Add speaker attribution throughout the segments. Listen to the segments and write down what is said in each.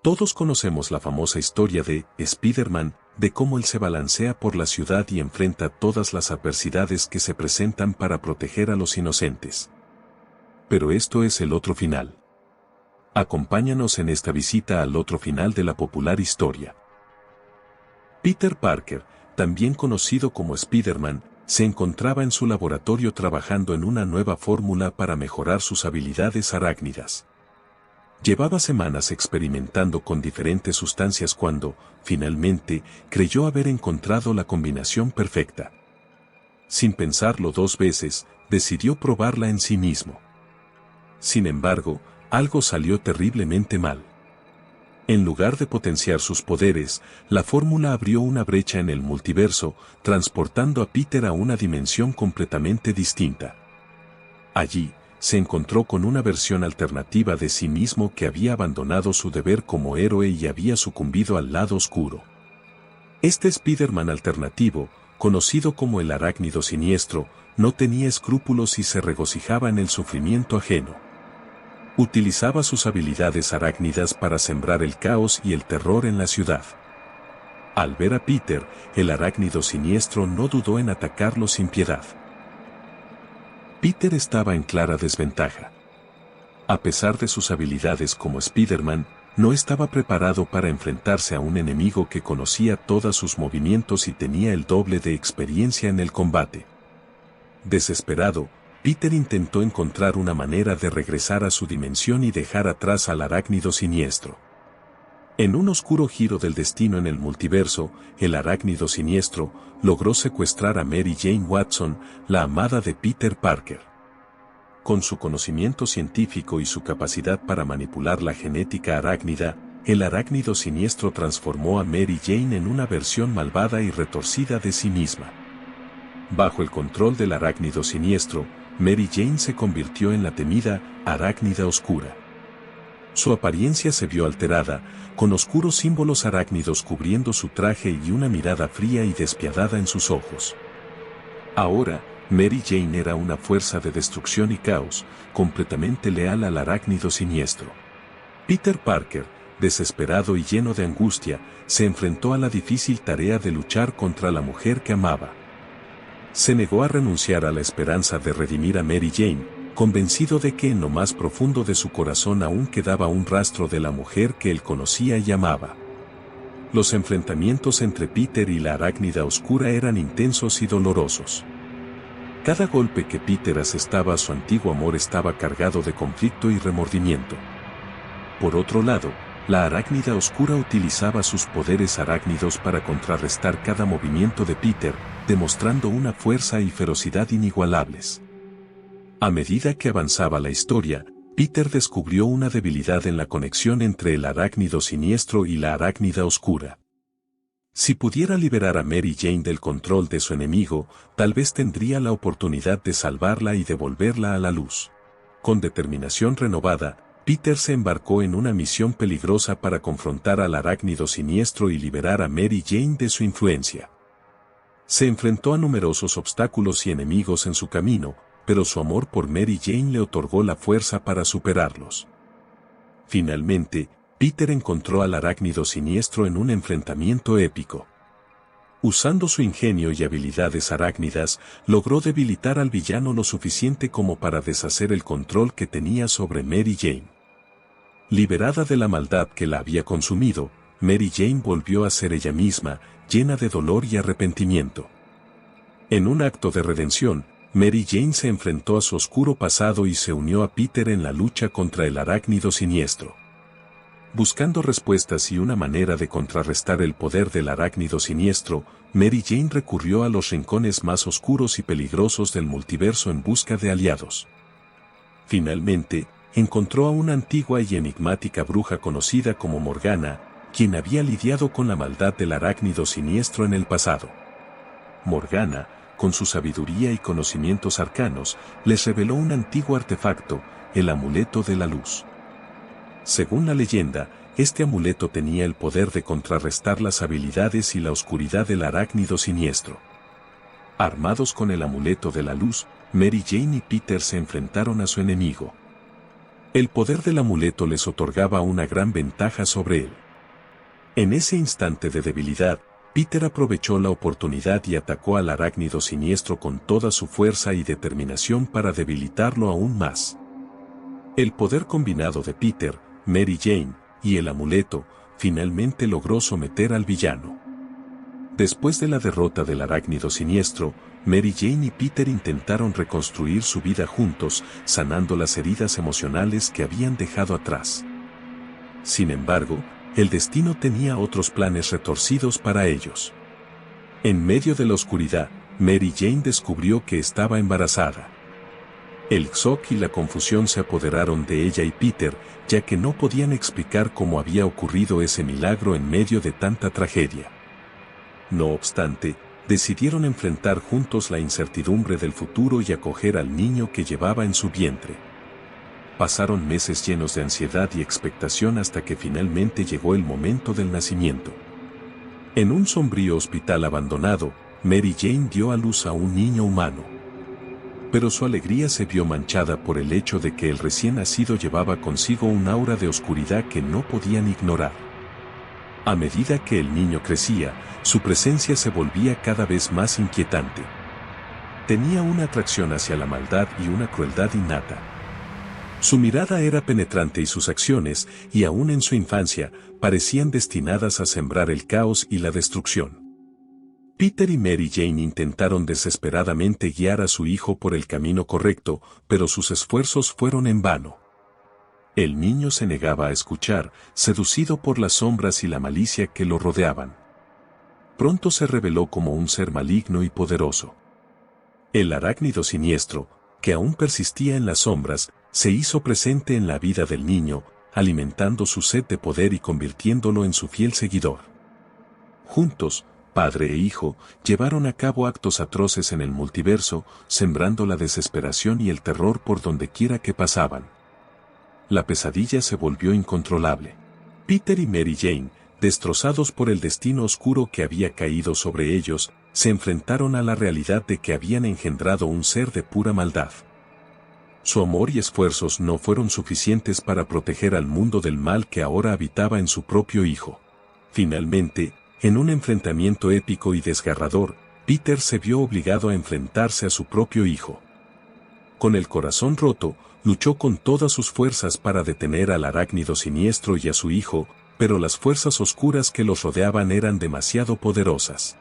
Speaker 1: Todos conocemos la famosa historia de Spider-Man, de cómo él se balancea por la ciudad y enfrenta todas las adversidades que se presentan para proteger a los inocentes. Pero esto es el otro final. Acompáñanos en esta visita al otro final de la popular historia. Peter Parker, también conocido como Spider-Man, se encontraba en su laboratorio trabajando en una nueva fórmula para mejorar sus habilidades arácnidas. Llevaba semanas experimentando con diferentes sustancias cuando, finalmente, creyó haber encontrado la combinación perfecta. Sin pensarlo dos veces, decidió probarla en sí mismo. Sin embargo, algo salió terriblemente mal. En lugar de potenciar sus poderes, la fórmula abrió una brecha en el multiverso, transportando a Peter a una dimensión completamente distinta. Allí, se encontró con una versión alternativa de sí mismo que había abandonado su deber como héroe y había sucumbido al lado oscuro. Este Spider-Man alternativo, conocido como el Arácnido Siniestro, no tenía escrúpulos y se regocijaba en el sufrimiento ajeno. Utilizaba sus habilidades arácnidas para sembrar el caos y el terror en la ciudad. Al ver a Peter, el Arácnido Siniestro no dudó en atacarlo sin piedad. Peter estaba en clara desventaja. A pesar de sus habilidades como Spider-Man, no estaba preparado para enfrentarse a un enemigo que conocía todos sus movimientos y tenía el doble de experiencia en el combate. Desesperado, Peter intentó encontrar una manera de regresar a su dimensión y dejar atrás al Arácnido Siniestro. En un oscuro giro del destino en el multiverso, el Arácnido Siniestro logró secuestrar a Mary Jane Watson, la amada de Peter Parker. Con su conocimiento científico y su capacidad para manipular la genética arácnida, el Arácnido Siniestro transformó a Mary Jane en una versión malvada y retorcida de sí misma. Bajo el control del Arácnido Siniestro, Mary Jane se convirtió en la temida Arácnida Oscura. Su apariencia se vio alterada, con oscuros símbolos arácnidos cubriendo su traje y una mirada fría y despiadada en sus ojos. Ahora, Mary Jane era una fuerza de destrucción y caos, completamente leal al Arácnido Siniestro. Peter Parker, desesperado y lleno de angustia, se enfrentó a la difícil tarea de luchar contra la mujer que amaba. Se negó a renunciar a la esperanza de redimir a Mary Jane, convencido de que en lo más profundo de su corazón aún quedaba un rastro de la mujer que él conocía y amaba. Los enfrentamientos entre Peter y la Arácnida Oscura eran intensos y dolorosos. Cada golpe que Peter asestaba a su antiguo amor estaba cargado de conflicto y remordimiento. Por otro lado, la Arácnida Oscura utilizaba sus poderes arácnidos para contrarrestar cada movimiento de Peter, demostrando una fuerza y ferocidad inigualables. A medida que avanzaba la historia, Peter descubrió una debilidad en la conexión entre el Arácnido Siniestro y la Arácnida Oscura. Si pudiera liberar a Mary Jane del control de su enemigo, tal vez tendría la oportunidad de salvarla y devolverla a la luz. Con determinación renovada, Peter se embarcó en una misión peligrosa para confrontar al Arácnido Siniestro y liberar a Mary Jane de su influencia. Se enfrentó a numerosos obstáculos y enemigos en su camino, pero su amor por Mary Jane le otorgó la fuerza para superarlos. Finalmente, Peter encontró al Arácnido Siniestro en un enfrentamiento épico. Usando su ingenio y habilidades arácnidas, logró debilitar al villano lo suficiente como para deshacer el control que tenía sobre Mary Jane. Liberada de la maldad que la había consumido, Mary Jane volvió a ser ella misma, llena de dolor y arrepentimiento. En un acto de redención, Mary Jane se enfrentó a su oscuro pasado y se unió a Peter en la lucha contra el Arácnido Siniestro. Buscando respuestas y una manera de contrarrestar el poder del Arácnido Siniestro, Mary Jane recurrió a los rincones más oscuros y peligrosos del multiverso en busca de aliados. Finalmente, encontró a una antigua y enigmática bruja conocida como Morgana, quien había lidiado con la maldad del Arácnido Siniestro en el pasado. Morgana, con su sabiduría y conocimientos arcanos, les reveló un antiguo artefacto, el Amuleto de la Luz. Según la leyenda, este amuleto tenía el poder de contrarrestar las habilidades y la oscuridad del Arácnido Siniestro. Armados con el Amuleto de la Luz, Mary Jane y Peter se enfrentaron a su enemigo. El poder del amuleto les otorgaba una gran ventaja sobre él. En ese instante de debilidad, Peter aprovechó la oportunidad y atacó al arácnido siniestro con toda su fuerza y determinación para debilitarlo aún más. El poder combinado de Peter, Mary Jane y el amuleto finalmente logró someter al villano. Después de la derrota del arácnido siniestro, Mary Jane y Peter intentaron reconstruir su vida juntos, sanando las heridas emocionales que habían dejado atrás. Sin embargo, el destino tenía otros planes retorcidos para ellos. En medio de la oscuridad, Mary Jane descubrió que estaba embarazada. El shock y la confusión se apoderaron de ella y Peter, ya que no podían explicar cómo había ocurrido ese milagro en medio de tanta tragedia. No obstante, decidieron enfrentar juntos la incertidumbre del futuro y acoger al niño que llevaba en su vientre. Pasaron meses llenos de ansiedad y expectación hasta que finalmente llegó el momento del nacimiento. En un sombrío hospital abandonado, Mary Jane dio a luz a un niño humano. Pero su alegría se vio manchada por el hecho de que el recién nacido llevaba consigo un aura de oscuridad que no podían ignorar. A medida que el niño crecía, su presencia se volvía cada vez más inquietante. Tenía una atracción hacia la maldad y una crueldad innata. Su mirada era penetrante y sus acciones, y aún en su infancia, parecían destinadas a sembrar el caos y la destrucción. Peter y Mary Jane intentaron desesperadamente guiar a su hijo por el camino correcto, pero sus esfuerzos fueron en vano. El niño se negaba a escuchar, seducido por las sombras y la malicia que lo rodeaban. Pronto se reveló como un ser maligno y poderoso. El arácnido siniestro, que aún persistía en las sombras, se hizo presente en la vida del niño, alimentando su sed de poder y convirtiéndolo en su fiel seguidor. Juntos, padre e hijo, llevaron a cabo actos atroces en el multiverso, sembrando la desesperación y el terror por dondequiera que pasaban. La pesadilla se volvió incontrolable. Peter y Mary Jane, destrozados por el destino oscuro que había caído sobre ellos, se enfrentaron a la realidad de que habían engendrado un ser de pura maldad. Su amor y esfuerzos no fueron suficientes para proteger al mundo del mal que ahora habitaba en su propio hijo. Finalmente, en un enfrentamiento épico y desgarrador, Peter se vio obligado a enfrentarse a su propio hijo. Con el corazón roto, luchó con todas sus fuerzas para detener al arácnido siniestro y a su hijo, pero las fuerzas oscuras que los rodeaban eran demasiado poderosas.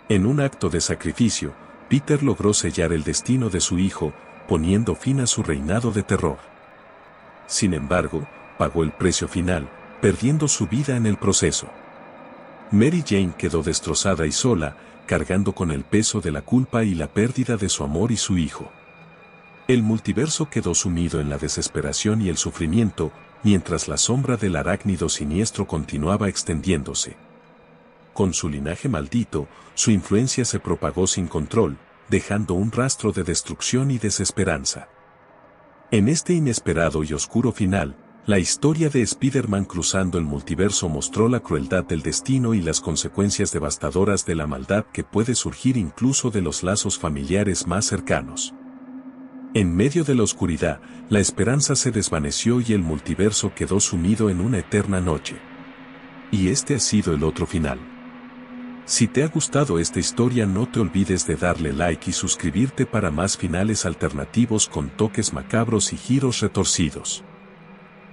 Speaker 1: En un acto de sacrificio, Peter logró sellar el destino de su hijo, poniendo fin a su reinado de terror. Sin embargo, pagó el precio final, perdiendo su vida en el proceso. Mary Jane quedó destrozada y sola, cargando con el peso de la culpa y la pérdida de su amor y su hijo. El multiverso quedó sumido en la desesperación y el sufrimiento, mientras la sombra del arácnido siniestro continuaba extendiéndose. Con su linaje maldito, su influencia se propagó sin control, dejando un rastro de destrucción y desesperanza. En este inesperado y oscuro final, la historia de Spider-Man cruzando el multiverso mostró la crueldad del destino y las consecuencias devastadoras de la maldad que puede surgir incluso de los lazos familiares más cercanos. En medio de la oscuridad, la esperanza se desvaneció y el multiverso quedó sumido en una eterna noche. Y este ha sido el otro final. Si te ha gustado esta historia, no te olvides de darle like y suscribirte para más finales alternativos con toques macabros y giros retorcidos.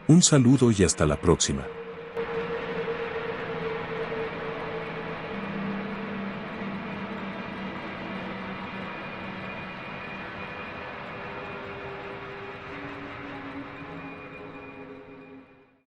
Speaker 1: Un saludo y hasta la próxima.